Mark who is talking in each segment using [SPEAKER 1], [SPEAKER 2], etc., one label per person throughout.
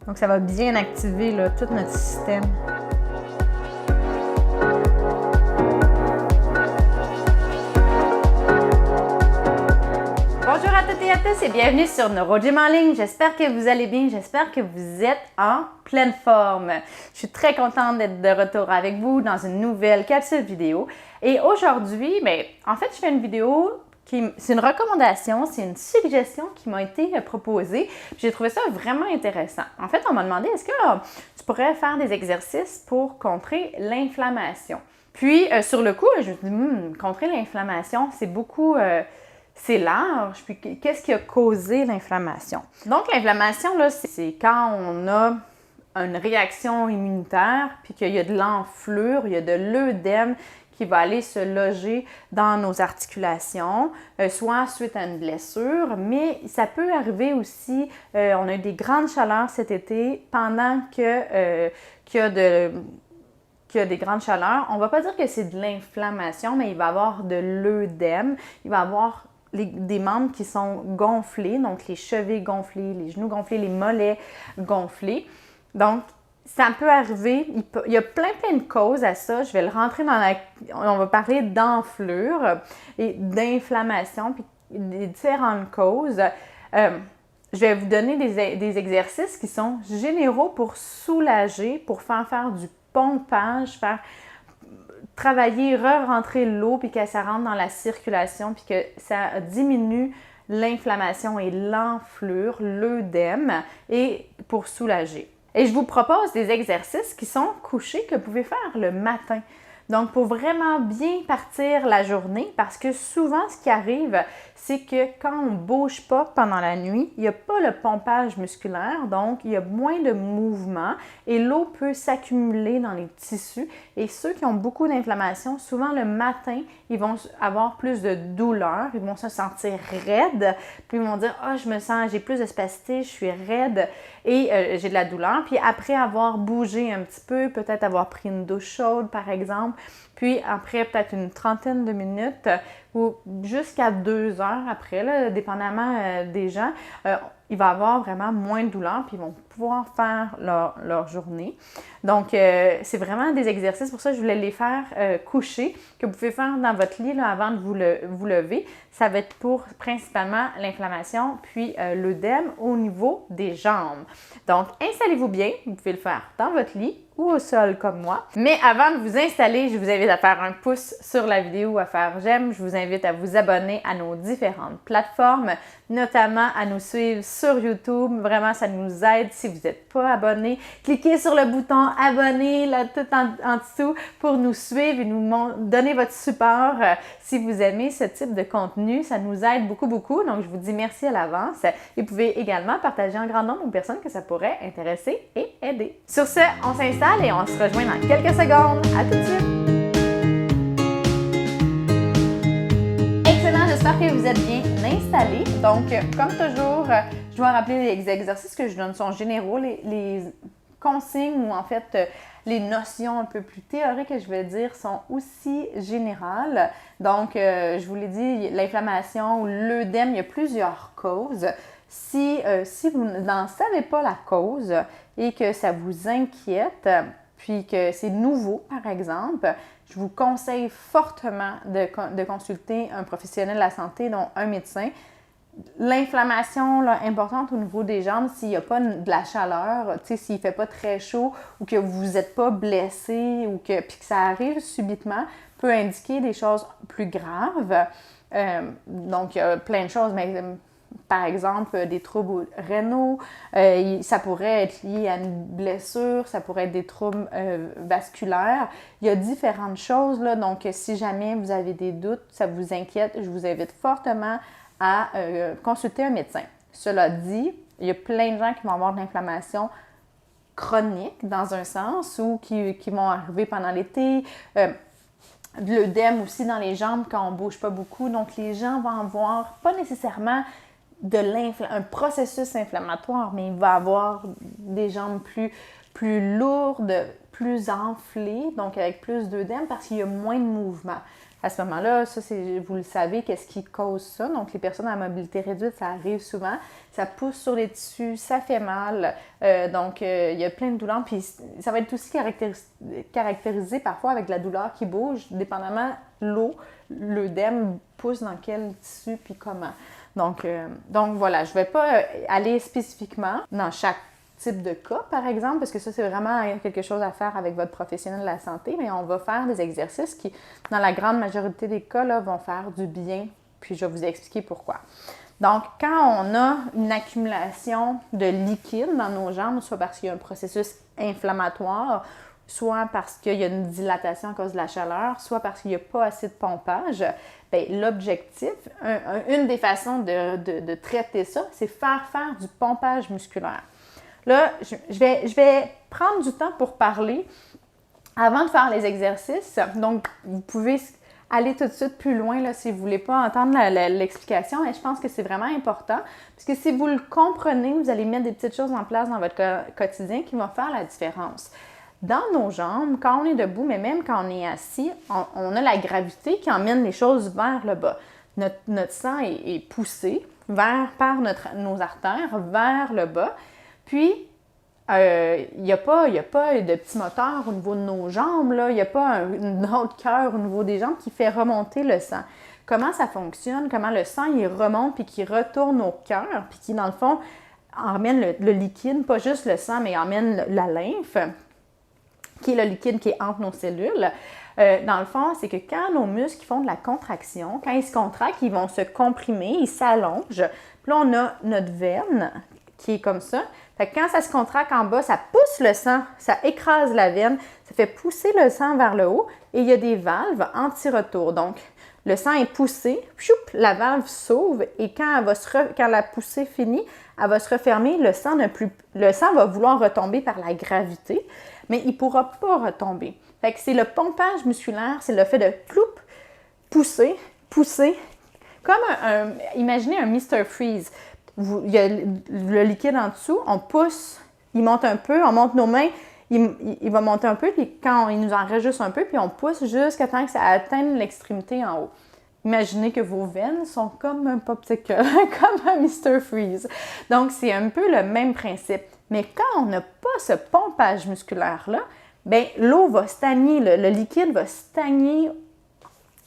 [SPEAKER 1] Donc, ça va bien activer là, tout notre système. Bonjour à toutes et à tous et bienvenue sur NeuroGym en ligne. J'espère que vous allez bien, j'espère que vous êtes en pleine forme. Je suis très contente d'être de retour avec vous dans une nouvelle capsule vidéo. Et aujourd'hui, en fait, je fais une vidéo c'est une recommandation, c'est une suggestion qui m'a été proposée. J'ai trouvé ça vraiment intéressant. En fait, on m'a demandé, est-ce que tu pourrais faire des exercices pour contrer l'inflammation? Puis, sur le coup, je me suis dit, contrer l'inflammation, c'est beaucoup... c'est large. Puis, qu'est-ce qui a causé l'inflammation? Donc, l'inflammation, là, c'est quand on a une réaction immunitaire, puis qu'il y a de l'enflure, il y a de l'œdème qui va aller se loger dans nos articulations, soit suite à une blessure, mais ça peut arriver aussi, on a eu des grandes chaleurs cet été, pendant qu'il y a des grandes chaleurs. On ne va pas dire que c'est de l'inflammation, mais il va y avoir de l'œdème, il va y avoir des membres qui sont gonflés, donc les chevilles gonflées, les genoux gonflés, les mollets gonflés. Donc, ça peut arriver, il y a plein de causes à ça. Je vais le rentrer on va parler d'enflure et d'inflammation, puis des différentes causes. Je vais vous donner des exercices qui sont généraux pour soulager, pour faire du pompage, faire travailler, re-rentrer l'eau, puis que ça rentre dans la circulation, puis que ça diminue l'inflammation et l'enflure, l'œdème, et pour soulager. Et je vous propose des exercices qui sont couchés que vous pouvez faire le matin. Donc, pour vraiment bien partir la journée, parce que souvent, ce qui arrive, c'est que quand on ne bouge pas pendant la nuit, il n'y a pas le pompage musculaire, donc il y a moins de mouvement et l'eau peut s'accumuler dans les tissus. Et ceux qui ont beaucoup d'inflammation, souvent le matin, ils vont avoir plus de douleur, ils vont se sentir raides, puis ils vont dire « Ah, j'ai plus de spasticité, je suis raide et j'ai de la douleur. » Puis après avoir bougé un petit peu, peut-être avoir pris une douche chaude, par exemple, puis après peut-être une trentaine de minutes ou jusqu'à 2 heures après, là, dépendamment des gens, il va avoir vraiment moins de douleur puis ils vont pouvoir faire leur journée. Donc, c'est vraiment des exercices. Pour ça, je voulais les faire coucher, que vous pouvez faire dans votre lit là, avant de vous lever. Ça va être pour principalement l'inflammation puis l'œdème au niveau des jambes. Donc, installez-vous bien. Vous pouvez le faire dans votre lit ou au sol comme moi. Mais avant de vous installer, je vous invite à faire un pouce sur la vidéo, à faire j'aime. Je vous invite à vous abonner à nos différentes plateformes, notamment à nous suivre sur YouTube. Vraiment, ça nous aide si vous n'êtes pas abonné. Cliquez sur le bouton abonner là tout en dessous pour nous suivre et nous donner votre support. Si vous aimez ce type de contenu, ça nous aide beaucoup, beaucoup. Donc, je vous dis merci à l'avance. Et vous pouvez également partager un grand nombre de personnes que ça pourrait intéresser et aider. Sur ce, on s'installe et on se rejoint dans quelques secondes. À tout de suite! Excellent, j'espère que vous êtes bien installés. Donc, comme toujours, je dois rappeler les exercices que je donne sont généraux, les consignes ou en fait les notions un peu plus théoriques que je vais dire sont aussi générales. Donc, je vous l'ai dit, l'inflammation ou l'œdème, il y a plusieurs causes. Si vous n'en savez pas la cause et que ça vous inquiète, puis que c'est nouveau, par exemple, je vous conseille fortement de consulter un professionnel de la santé, dont un médecin. L'inflammation là, importante au niveau des jambes, s'il n'y a pas de la chaleur, s'il ne fait pas très chaud ou que vous n'êtes pas blessé ou puis que ça arrive subitement, peut indiquer des choses plus graves. Donc, il y a plein de choses, mais par exemple, des troubles rénaux, ça pourrait être lié à une blessure, ça pourrait être des troubles vasculaires. Il y a différentes choses, là, donc si jamais vous avez des doutes, ça vous inquiète, je vous invite fortement à consulter un médecin. Cela dit, il y a plein de gens qui vont avoir de l'inflammation chronique dans un sens ou qui vont arriver pendant l'été. De l'œdème aussi dans les jambes quand on ne bouge pas beaucoup. Donc, les gens vont avoir pas nécessairement un processus inflammatoire, mais il va avoir des jambes plus lourdes, plus enflées, donc avec plus d'œdème parce qu'il y a moins de mouvement. À ce moment-là, ça, vous le savez, qu'est-ce qui cause ça? Donc, les personnes à mobilité réduite, ça arrive souvent. Ça pousse sur les tissus, ça fait mal. Donc, il y a plein de douleurs. Puis, ça va être aussi caractérisé parfois avec de la douleur qui bouge, dépendamment l'œdème pousse dans quel tissu puis comment. Donc voilà, je ne vais pas aller spécifiquement dans chaque type de cas, par exemple, parce que ça, c'est vraiment quelque chose à faire avec votre professionnel de la santé, mais on va faire des exercices qui, dans la grande majorité des cas, là, vont faire du bien, puis je vais vous expliquer pourquoi. Donc, quand on a une accumulation de liquide dans nos jambes, soit parce qu'il y a un processus inflammatoire, soit parce qu'il y a une dilatation à cause de la chaleur, soit parce qu'il n'y a pas assez de pompage, bien, l'objectif, une des façons de traiter ça, c'est faire du pompage musculaire. Là, je vais prendre du temps pour parler avant de faire les exercices. Donc, vous pouvez aller tout de suite plus loin là, si vous ne voulez pas entendre l'explication. Et je pense que c'est vraiment important parce que si vous le comprenez, vous allez mettre des petites choses en place dans votre quotidien qui vont faire la différence. Dans nos jambes, quand on est debout, mais même quand on est assis, on a la gravité qui emmène les choses vers le bas. Notre sang est poussé par nos artères vers le bas. Puis, il n'y a pas de petit moteur au niveau de nos jambes, il n'y a pas un autre cœur au niveau des jambes qui fait remonter le sang. Comment ça fonctionne? Comment le sang il remonte puis qui retourne au cœur, puis qui, dans le fond, emmène le liquide, pas juste le sang, mais emmène la lymphe, qui est le liquide qui est entre nos cellules. Dans le fond, c'est que quand nos muscles font de la contraction, quand ils se contractent, ils vont se comprimer, ils s'allongent. Puis là, on a notre veine qui est comme ça. Fait que quand ça se contracte en bas, ça pousse le sang, ça écrase la veine, ça fait pousser le sang vers le haut et il y a des valves anti-retour. Donc, le sang est poussé, choup, la valve s'ouvre et quand la poussée finit, elle va se refermer, le sang va vouloir retomber par la gravité, mais il ne pourra pas retomber. Fait que c'est le pompage musculaire, c'est le fait de pousser, comme imaginez un Mr. Freeze. Il y a le liquide en dessous, on pousse, il monte un peu, on monte nos mains, il va monter un peu, puis quand il nous en reste juste un peu, puis on pousse jusqu'à temps que ça atteigne l'extrémité en haut. Imaginez que vos veines sont comme un popsicle, comme un Mr. Freeze. Donc, c'est un peu le même principe. Mais quand on n'a pas ce pompage musculaire-là, bien, l'eau va stagner, le liquide va stagner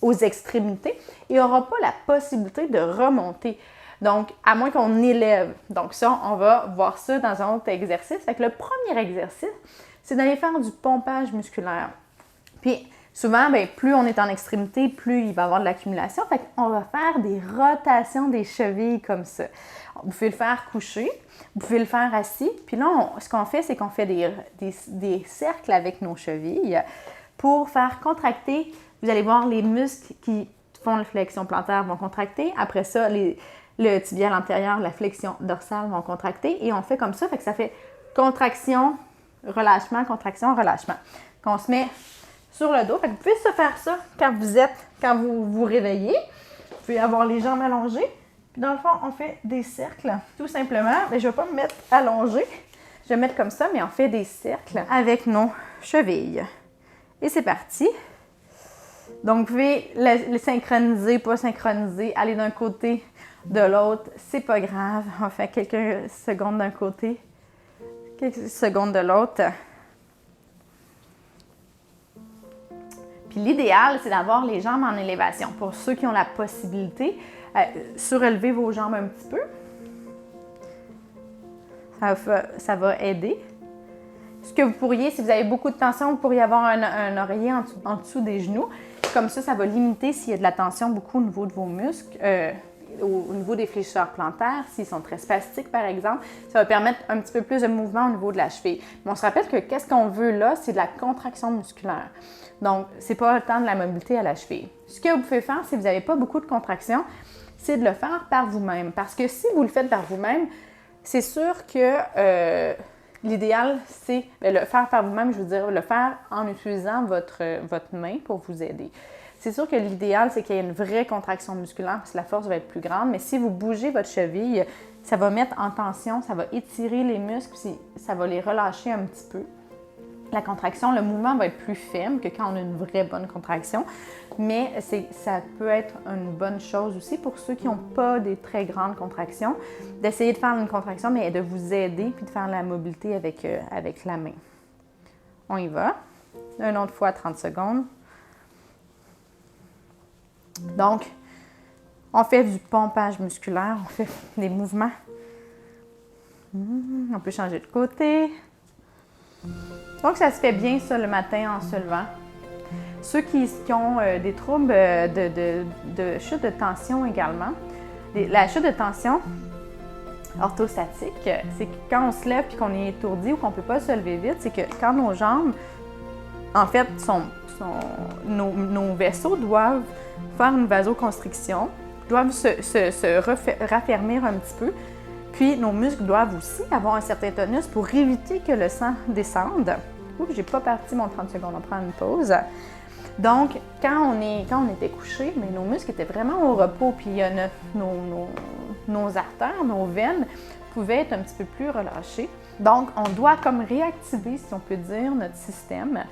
[SPEAKER 1] aux extrémités et n'aura pas la possibilité de remonter. Donc, à moins qu'on élève. Donc ça, on va voir ça dans un autre exercice. Fait que le premier exercice, c'est d'aller faire du pompage musculaire. Puis, souvent, bien, plus on est en extrémité, plus il va y avoir de l'accumulation. Fait qu'on va faire des rotations des chevilles comme ça. Vous pouvez le faire couché, vous pouvez le faire assis. Puis là, ce qu'on fait, c'est qu'on fait des cercles avec nos chevilles pour faire contracter. Vous allez voir les muscles qui font la flexion plantaire vont contracter. Après ça, le tibial antérieur, la flexion dorsale vont contracter et on fait comme ça. Fait que ça fait contraction, relâchement, contraction, relâchement. Qu'on se met sur le dos. Fait que vous pouvez se faire ça quand vous vous réveillez. Vous pouvez avoir les jambes allongées. Puis dans le fond, on fait des cercles. Tout simplement, mais je ne vais pas me mettre allongée. Je vais me mettre comme ça, mais on fait des cercles avec nos chevilles. Et c'est parti. Donc, vous pouvez le synchroniser, pas synchroniser, aller d'un côté, de l'autre, c'est pas grave. On fait quelques secondes d'un côté, quelques secondes de l'autre. Puis l'idéal, c'est d'avoir les jambes en élévation. Pour ceux qui ont la possibilité, surélevez vos jambes un petit peu. Ça va aider. Ce que vous pourriez, si vous avez beaucoup de tension, vous pourriez avoir un oreiller en dessous des genoux. Comme ça va limiter s'il y a de la tension beaucoup au niveau de vos muscles. Au niveau des fléchisseurs plantaires, s'ils sont très spastiques, par exemple, ça va permettre un petit peu plus de mouvement au niveau de la cheville. Mais on se rappelle que qu'est-ce qu'on veut là, c'est de la contraction musculaire. Donc, c'est pas tant de la mobilité à la cheville. Ce que vous pouvez faire, si vous n'avez pas beaucoup de contraction, c'est de le faire par vous-même. Parce que si vous le faites par vous-même, c'est sûr que l'idéal, c'est le faire par vous-même, je veux dire, le faire en utilisant votre main pour vous aider. C'est sûr que l'idéal, c'est qu'il y ait une vraie contraction musculaire parce que la force va être plus grande, mais si vous bougez votre cheville, ça va mettre en tension, ça va étirer les muscles, puis ça va les relâcher un petit peu. la contraction, le mouvement va être plus ferme que quand on a une vraie bonne contraction, mais ça peut être une bonne chose aussi pour ceux qui n'ont pas des très grandes contractions, d'essayer de faire une contraction, mais de vous aider puis de faire la mobilité avec la main. On y va. Une autre fois, 30 secondes. Donc, on fait du pompage musculaire, on fait des mouvements. On peut changer de côté. Donc, ça se fait bien ça le matin en se levant. Ceux qui ont des troubles de chute de tension également, la chute de tension orthostatique, c'est que quand on se lève et qu'on est étourdi ou qu'on ne peut pas se lever vite, c'est que quand nos jambes, en fait, nos vaisseaux doivent faire une vasoconstriction, doivent se raffermir un petit peu, puis nos muscles doivent aussi avoir un certain tonus pour éviter que le sang descende. Oups, j'ai pas parti mon 30 secondes, on prend une pause. Donc, quand on était couché, mais nos muscles étaient vraiment au repos, puis nos artères, nos veines pouvaient être un petit peu plus relâchées. Donc, on doit comme réactiver, si on peut dire, notre système.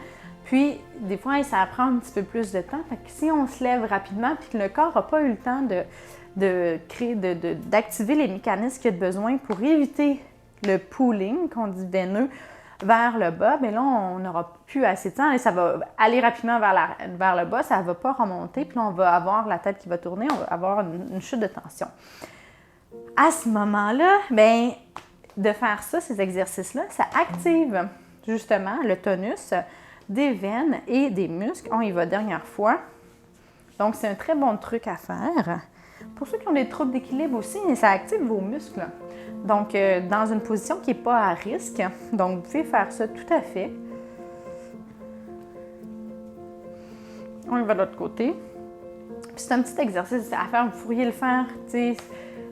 [SPEAKER 1] Puis, des fois, ça prend un petit peu plus de temps. Fait que si on se lève rapidement, puis que le corps n'a pas eu le temps d'activer les mécanismes qu'il a besoin pour éviter le pooling, qu'on dit veineux, vers le bas, bien là, on n'aura plus assez de temps et ça va aller rapidement vers le bas, ça ne va pas remonter, puis là, on va avoir la tête qui va tourner, on va avoir une chute de tension. À ce moment-là, bien, de faire ça, ces exercices-là, ça active justement le tonus des veines et des muscles. On y va dernière fois. Donc, c'est un très bon truc à faire. Pour ceux qui ont des troubles d'équilibre aussi, ça active vos muscles. Donc, dans une position qui n'est pas à risque. Donc, vous pouvez faire ça tout à fait. On y va de l'autre côté. Puis c'est un petit exercice à faire. Vous pourriez le faire, tu sais,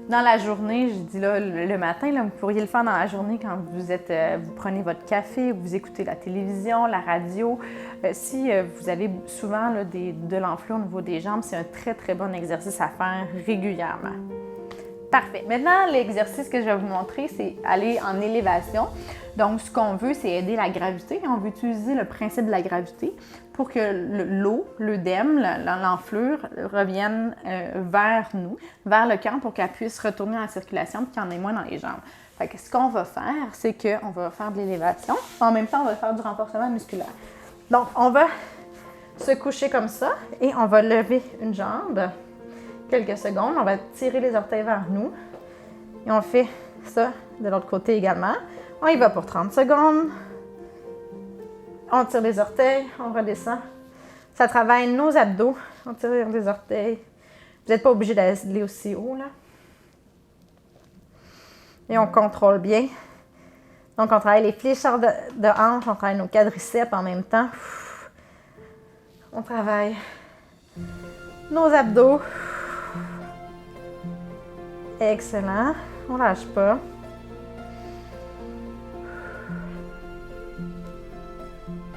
[SPEAKER 1] dans la journée. Je dis là, le matin, là, vous pourriez le faire dans la journée quand vous prenez votre café, vous écoutez la télévision, la radio. Si vous avez souvent là, de l'enflure au niveau des jambes, c'est un très, très bon exercice à faire régulièrement. Parfait. Maintenant, l'exercice que je vais vous montrer, c'est aller en élévation. Donc, ce qu'on veut, c'est aider la gravité. On veut utiliser le principe de la gravité pour que l'eau, l'œdème, l'enflure revienne vers nous, vers le cœur pour qu'elle puisse retourner en circulation et qu'il y en ait moins dans les jambes. Fait que ce qu'on va faire, c'est qu'on va faire de l'élévation. En même temps, on va faire du renforcement musculaire. Donc, on va se coucher comme ça et on va lever une jambe. Quelques secondes, on va tirer les orteils vers nous et on fait ça de l'autre côté également. On y va pour 30 secondes. On tire les orteils, on redescend. Ça travaille nos abdos. On tire les orteils. Vous n'êtes pas obligé d'aller aussi haut, là. Et on contrôle bien. Donc, on travaille les fléchisseurs de hanches, on travaille nos quadriceps en même temps. On travaille nos abdos. Excellent. On lâche pas.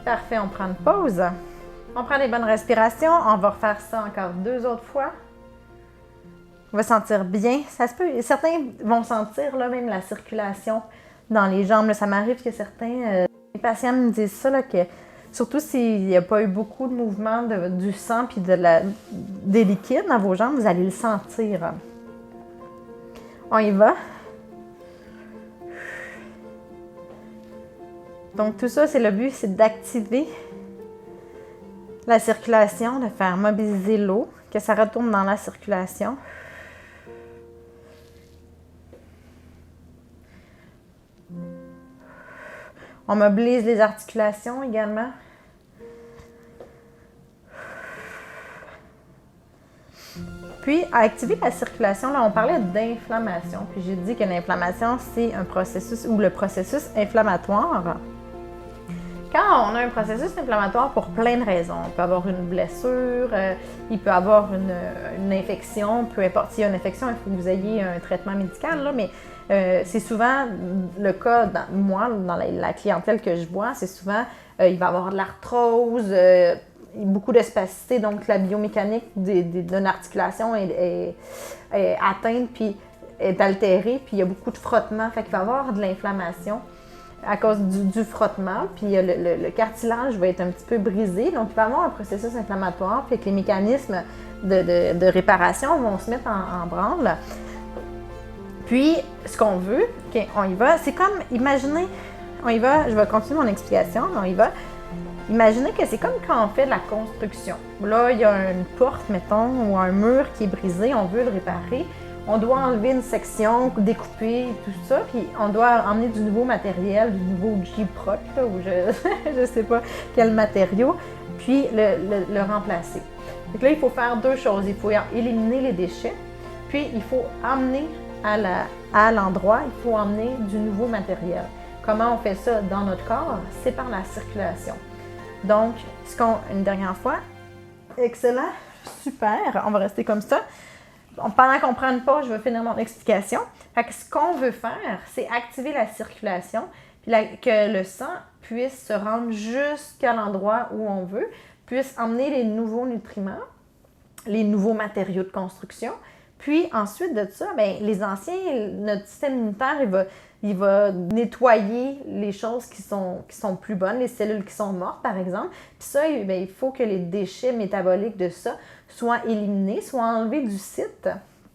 [SPEAKER 1] Parfait, on prend une pause. On prend des bonnes respirations. On va refaire ça encore 2 autres fois. On va sentir bien. Ça se peut, certains vont sentir là, même la circulation dans les jambes. Là, ça m'arrive que certains patients me disent ça, là, que surtout s'il n'y a pas eu beaucoup de mouvement du sang et des liquides dans vos jambes, vous allez le sentir. On y va. Donc tout ça, c'est le but, c'est d'activer la circulation, de faire mobiliser l'eau, que ça retourne dans la circulation. On mobilise les articulations également. Puis, à activer la circulation, là, on parlait d'inflammation. Puis, j'ai dit que l'inflammation, c'est un processus, ou le processus inflammatoire. Quand on a un processus inflammatoire pour plein de raisons, on peut avoir une blessure, il peut avoir une infection, peu importe s'il y a une infection, il faut que vous ayez un traitement médical, là, mais c'est souvent le cas, dans la clientèle que je vois, c'est souvent, il va y avoir de l'arthrose, beaucoup de spasticité, donc la biomécanique d'une articulation est atteinte puis est altérée, puis il y a beaucoup de frottement, fait qu'il va y avoir de l'inflammation à cause du frottement, puis le cartilage va être un petit peu brisé. Donc, il va y avoir un processus inflammatoire, puis que les mécanismes de réparation vont se mettre en branle. Puis, ce qu'on veut, OK, on y va, c'est comme, imaginez, on y va, je vais continuer mon explication, mais on y va. Imaginez que c'est comme quand on fait de la construction. Là, il y a une porte, mettons, ou un mur qui est brisé, on veut le réparer. On doit enlever une section, découper, tout ça, puis on doit emmener du nouveau matériel, du nouveau J-Proc, ou je ne sais pas quel matériau, puis le remplacer. Donc là, il faut faire deux choses. Il faut éliminer les déchets, puis il faut emmener à l'endroit, il faut emmener du nouveau matériel. Comment on fait ça dans notre corps? C'est par la circulation. Donc, une dernière fois, excellent, super, on va rester comme ça. Pendant qu'on prend une pause, je vais finir mon explication. Fait que ce qu'on veut faire, c'est activer la circulation, puis que le sang puisse se rendre jusqu'à l'endroit où on veut, puisse emmener les nouveaux nutriments, les nouveaux matériaux de construction. Puis ensuite de ça, bien, les anciens, notre système immunitaire, il va nettoyer les choses qui sont plus bonnes, les cellules qui sont mortes, par exemple. Puis ça, bien, il faut que les déchets métaboliques de ça soient éliminés, soient enlevés du site.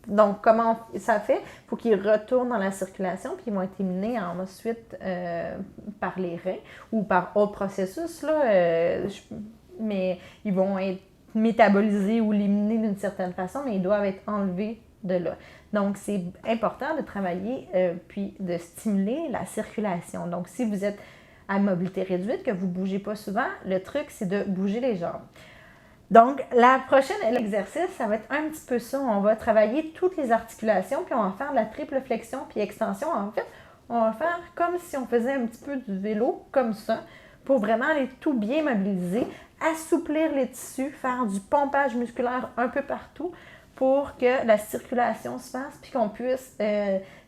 [SPEAKER 1] Donc, comment ça fait? Il faut qu'ils retournent dans la circulation, puis ils vont être éliminés ensuite par les reins ou par autre processus, là, mais ils vont être métabolisés ou éliminés d'une certaine façon, mais ils doivent être enlevés de là. Donc, c'est important de travailler puis de stimuler la circulation. Donc, si vous êtes à mobilité réduite, que vous ne bougez pas souvent, le truc, c'est de bouger les jambes. Donc, la prochaine exercice, ça va être un petit peu ça. On va travailler toutes les articulations, puis on va faire de la triple flexion puis extension. En fait, on va faire comme si on faisait un petit peu du vélo, comme ça, pour vraiment aller tout bien mobiliser, assouplir les tissus, faire du pompage musculaire un peu partout pour que la circulation se fasse, puis qu'on puisse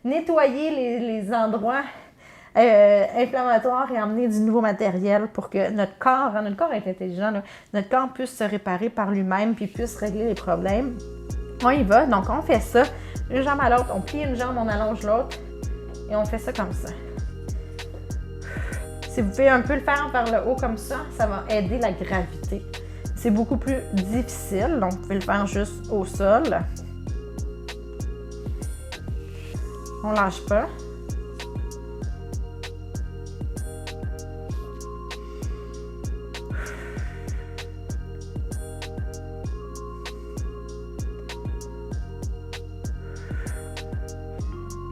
[SPEAKER 1] nettoyer les endroits inflammatoires et emmener du nouveau matériel pour que notre corps est intelligent, là, notre corps puisse se réparer par lui-même puis puisse régler les problèmes. On y va, donc on fait ça, une jambe à l'autre, on plie une jambe, on allonge l'autre et on fait ça comme ça. Si vous pouvez un peu le faire vers le haut comme ça, ça va aider la gravité. C'est beaucoup plus difficile, donc vous pouvez le faire juste au sol. On ne lâche pas.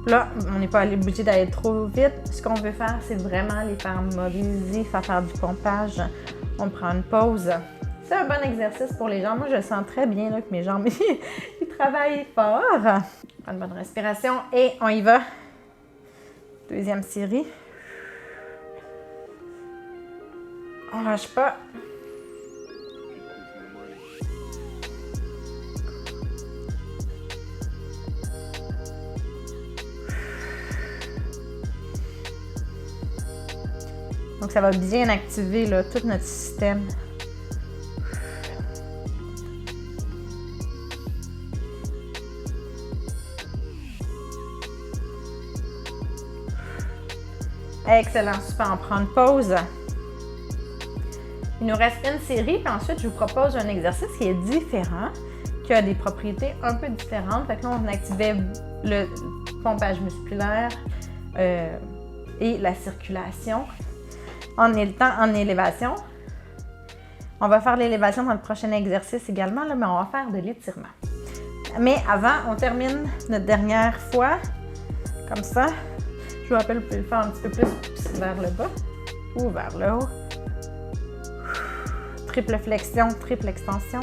[SPEAKER 1] Là, on n'est pas obligé d'aller trop vite. Ce qu'on veut faire, c'est vraiment les faire mobiliser, faire du pompage. On prend une pause. C'est un bon exercice pour les jambes. Moi, je le sens très bien là, que mes jambes ils travaillent fort. On prend une bonne respiration et on y va. Deuxième série. On ne lâche pas. Donc, ça va bien activer là, tout notre système. Excellent, super. On prend une pause. Il nous reste une série, puis ensuite, je vous propose un exercice qui est différent, qui a des propriétés un peu différentes. Fait que là, on activait le pompage musculaire et la circulation. En élévation. On va faire l'élévation dans le prochain exercice également, là, mais on va faire de l'étirement. Mais avant, on termine notre dernière fois, comme ça. Je vous rappelle, vous pouvez le faire un petit peu plus vers le bas ou vers le haut. Triple flexion, triple extension.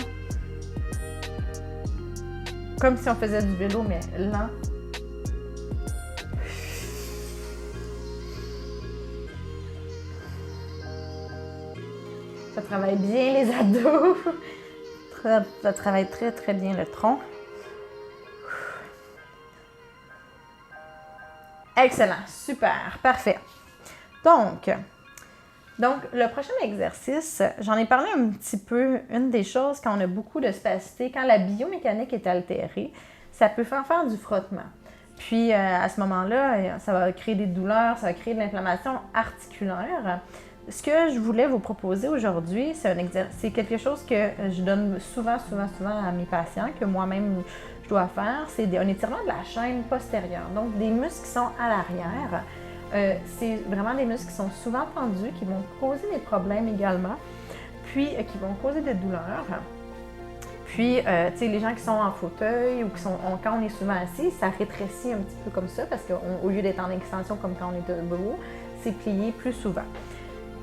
[SPEAKER 1] Comme si on faisait du vélo, mais lent. Ça travaille bien les abdos. Ça travaille très, très bien le tronc. Excellent, super, parfait. Donc, le prochain exercice, j'en ai parlé un petit peu. Une des choses, quand on a beaucoup de spasticité, quand la biomécanique est altérée, ça peut faire du frottement. Puis à ce moment-là, ça va créer des douleurs, ça va créer de l'inflammation articulaire. Ce que je voulais vous proposer aujourd'hui, c'est quelque chose que je donne souvent à mes patients, que moi-même je dois faire. C'est un étirement de la chaîne postérieure, donc des muscles qui sont à l'arrière. C'est vraiment des muscles qui sont souvent tendus, qui vont causer des problèmes également, puis qui vont causer des douleurs. Puis, tu sais, les gens qui sont en fauteuil ou quand on est souvent assis, ça rétrécit un petit peu comme ça parce qu'au lieu d'être en extension comme quand on est debout, c'est plié plus souvent.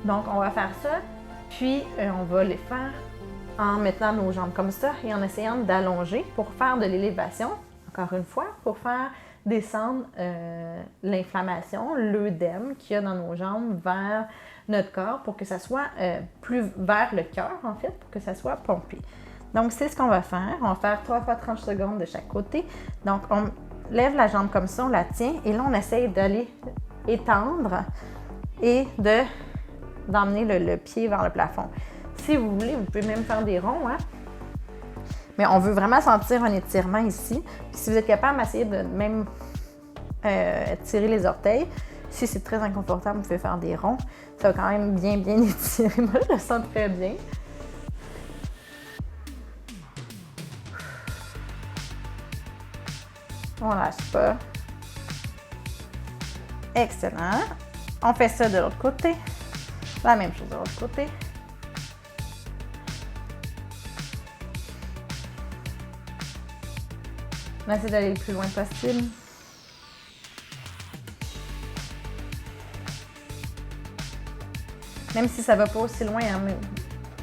[SPEAKER 1] Donc, on va faire ça, puis on va les faire en mettant nos jambes comme ça et en essayant d'allonger pour faire de l'élévation, encore une fois, pour faire descendre l'inflammation, l'œdème qu'il y a dans nos jambes vers notre corps pour que ça soit plus vers le cœur, en fait, pour que ça soit pompé. Donc, c'est ce qu'on va faire. On va faire 3 fois 30 secondes de chaque côté. Donc, on lève la jambe comme ça, on la tient et là, on essaye d'aller étendre et d'emmener le pied vers le plafond. Si vous voulez, vous pouvez même faire des ronds, hein? Mais on veut vraiment sentir un étirement ici. Puis si vous êtes capable, essayez de même tirer les orteils. Si c'est très inconfortable, vous pouvez faire des ronds. Ça va quand même bien étirer. Moi, je le sens très bien. On lâche pas. Excellent. On fait ça de l'autre côté. La même chose de l'autre côté. On essaie d'aller le plus loin possible. Même si ça va pas aussi loin, hein,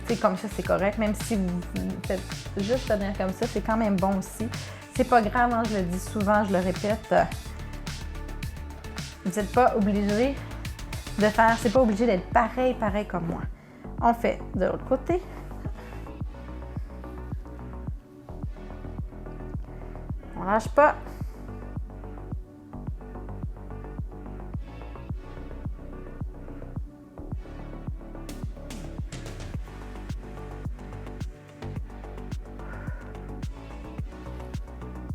[SPEAKER 1] mais comme ça, c'est correct. Même si vous faites juste tenir comme ça, c'est quand même bon aussi. C'est pas grave, hein, je le dis souvent, je le répète. Vous n'êtes pas obligé de faire, c'est pas obligé d'être pareil comme moi. On fait de l'autre côté. On lâche pas.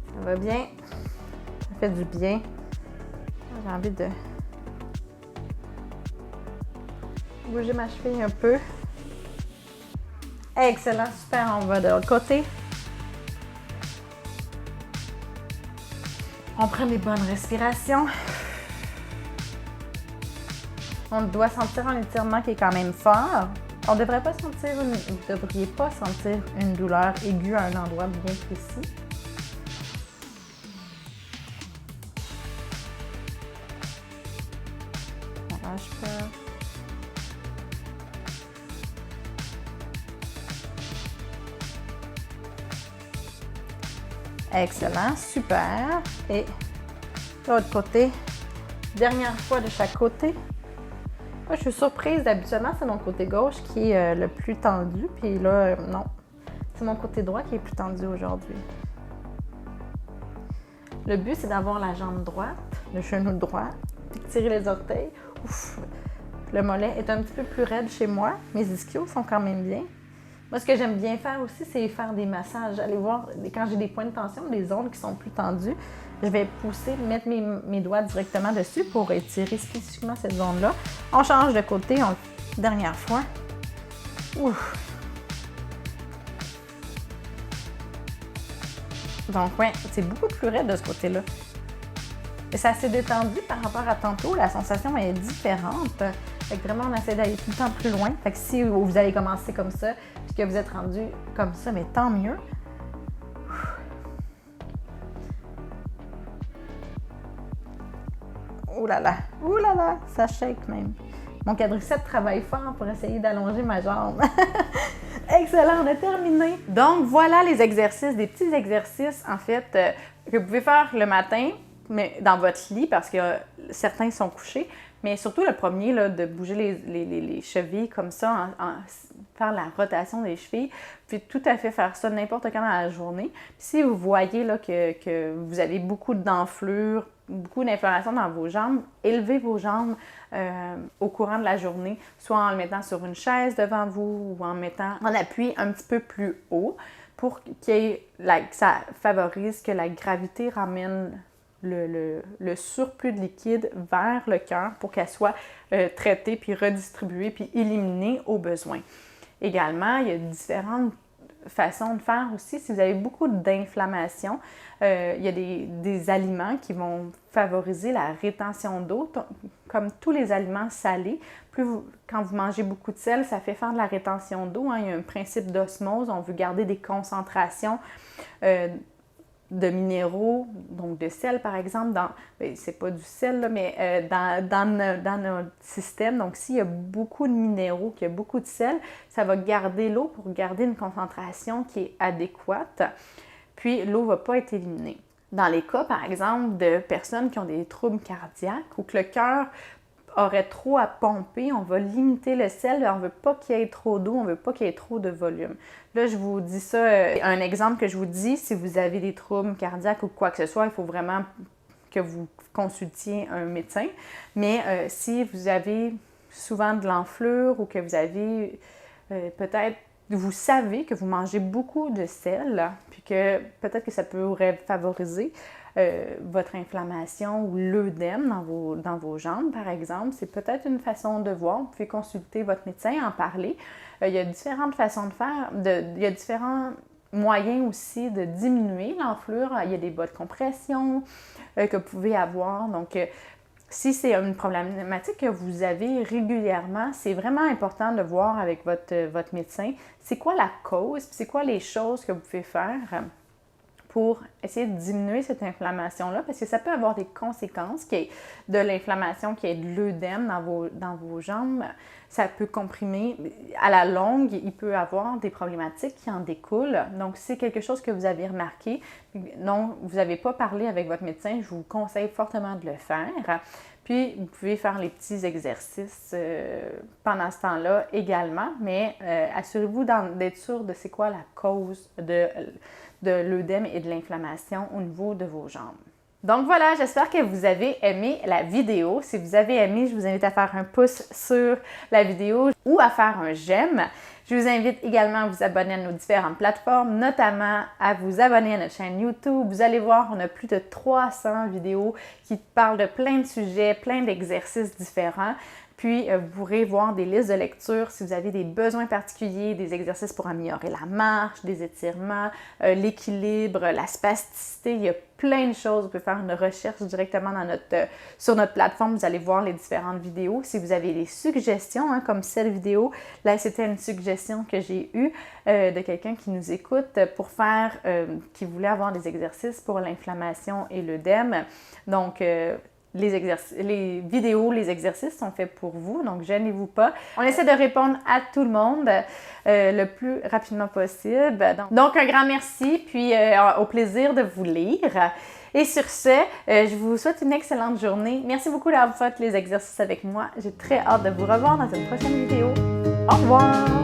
[SPEAKER 1] Ça va bien. Ça fait du bien. J'ai envie de bouger ma cheville un peu. Excellent, super. On va de l'autre côté. On prend des bonnes respirations. On doit sentir un étirement qui est quand même fort. On ne devrait pas sentir vous ne devriez pas sentir une douleur aiguë à un endroit bien précis. On lâche pas. Excellent, super. Et de l'autre côté, dernière fois de chaque côté. Moi, je suis surprise, habituellement, c'est mon côté gauche qui est le plus tendu. Puis là, non, c'est mon côté droit qui est plus tendu aujourd'hui. Le but, c'est d'avoir la jambe droite, le genou droit, puis tirer les orteils. Ouf! Le mollet est un petit peu plus raide chez moi. Mes ischios sont quand même bien. Moi, ce que j'aime bien faire aussi, c'est faire des massages. Allez voir, quand j'ai des points de tension, des zones qui sont plus tendues, je vais pousser, mettre mes doigts directement dessus pour étirer spécifiquement cette zone-là. On change de côté, dernière fois. Ouf! Donc, ouais, c'est beaucoup plus raide de ce côté-là. Et ça s'est détendu par rapport à tantôt. La sensation est différente. Fait que vraiment, on essaie d'aller tout le temps plus loin. Fait que si vous allez commencer comme ça, puis que vous êtes rendu comme ça, mais tant mieux. Ouh là là, ça shake même. Mon quadriceps travaille fort pour essayer d'allonger ma jambe. Excellent, on a terminé. Donc voilà les exercices, des petits exercices en fait que vous pouvez faire le matin, mais dans votre lit parce que certains sont couchés. Mais surtout le premier, là, de bouger les chevilles comme ça, faire la rotation des chevilles. Vous pouvez tout à fait faire ça n'importe quand dans la journée. Puis si vous voyez là, que vous avez beaucoup d'enflure, beaucoup d'inflammation dans vos jambes, élevez vos jambes au courant de la journée, soit en le mettant sur une chaise devant vous ou en mettant en appui un petit peu plus haut pour que ça favorise que la gravité ramène le surplus de liquide vers le cœur pour qu'elle soit traitée, puis redistribuée, puis éliminée au besoin. Également, il y a différentes façon de faire aussi, si vous avez beaucoup d'inflammation, il y a des aliments qui vont favoriser la rétention d'eau, comme tous les aliments salés. Quand vous mangez beaucoup de sel, ça fait faire de la rétention d'eau. Hein. Il y a un principe d'osmose, on veut garder des concentrations de minéraux, donc de sel par exemple, c'est pas du sel, là, mais dans notre système. Donc s'il y a beaucoup de minéraux, qu'il y a beaucoup de sel, ça va garder l'eau pour garder une concentration qui est adéquate, puis l'eau ne va pas être éliminée. Dans les cas par exemple de personnes qui ont des troubles cardiaques ou que le cœur aurait trop à pomper, on va limiter le sel, on ne veut pas qu'il y ait trop d'eau, on ne veut pas qu'il y ait trop de volume. Là, je vous dis ça, un exemple que je vous dis, si vous avez des troubles cardiaques ou quoi que ce soit, il faut vraiment que vous consultiez un médecin. Mais si vous avez souvent de l'enflure ou que vous avez peut-être, vous savez que vous mangez beaucoup de sel, puis que peut-être que ça pourrait favoriser votre inflammation ou l'œdème dans vos jambes, par exemple, c'est peut-être une façon de voir. Vous pouvez consulter votre médecin, en parler. Il y a différentes façons de faire. Il y a différents moyens aussi de diminuer l'enflure. Il y a des bas de compression que vous pouvez avoir. Donc, si c'est une problématique que vous avez régulièrement, c'est vraiment important de voir avec votre médecin c'est quoi la cause, c'est quoi les choses que vous pouvez faire pour essayer de diminuer cette inflammation-là, parce que ça peut avoir des conséquences, qu'il y ait de l'inflammation, qu'il y ait de l'œdème dans vos jambes. Ça peut comprimer. À la longue, il peut avoir des problématiques qui en découlent. Donc, si c'est quelque chose que vous avez remarqué, non, vous n'avez pas parlé avec votre médecin, je vous conseille fortement de le faire. Puis, vous pouvez faire les petits exercices pendant ce temps-là également, mais assurez-vous d'être sûr de c'est quoi la cause de l'œdème et de l'inflammation au niveau de vos jambes. Donc voilà, j'espère que vous avez aimé la vidéo. Si vous avez aimé, je vous invite à faire un pouce sur la vidéo ou à faire un j'aime. Je vous invite également à vous abonner à nos différentes plateformes, notamment à vous abonner à notre chaîne YouTube. Vous allez voir, on a plus de 300 vidéos qui parlent de plein de sujets, plein d'exercices différents. Puis, vous pourrez voir des listes de lecture si vous avez des besoins particuliers, des exercices pour améliorer la marche, des étirements, l'équilibre, la spasticité. Il y a plein de choses. Vous pouvez faire une recherche directement sur notre plateforme. Vous allez voir les différentes vidéos. Si vous avez des suggestions, comme cette vidéo, là, c'était une suggestion que j'ai eue de quelqu'un qui nous écoute pour qui voulait avoir des exercices pour l'inflammation et l'œdème. Donc, les vidéos, les exercices sont faits pour vous, donc gênez-vous pas. On essaie de répondre à tout le monde le plus rapidement possible. Donc un grand merci, puis au plaisir de vous lire. Et sur ce, je vous souhaite une excellente journée. Merci beaucoup d'avoir fait les exercices avec moi. J'ai très hâte de vous revoir dans une prochaine vidéo. Au revoir!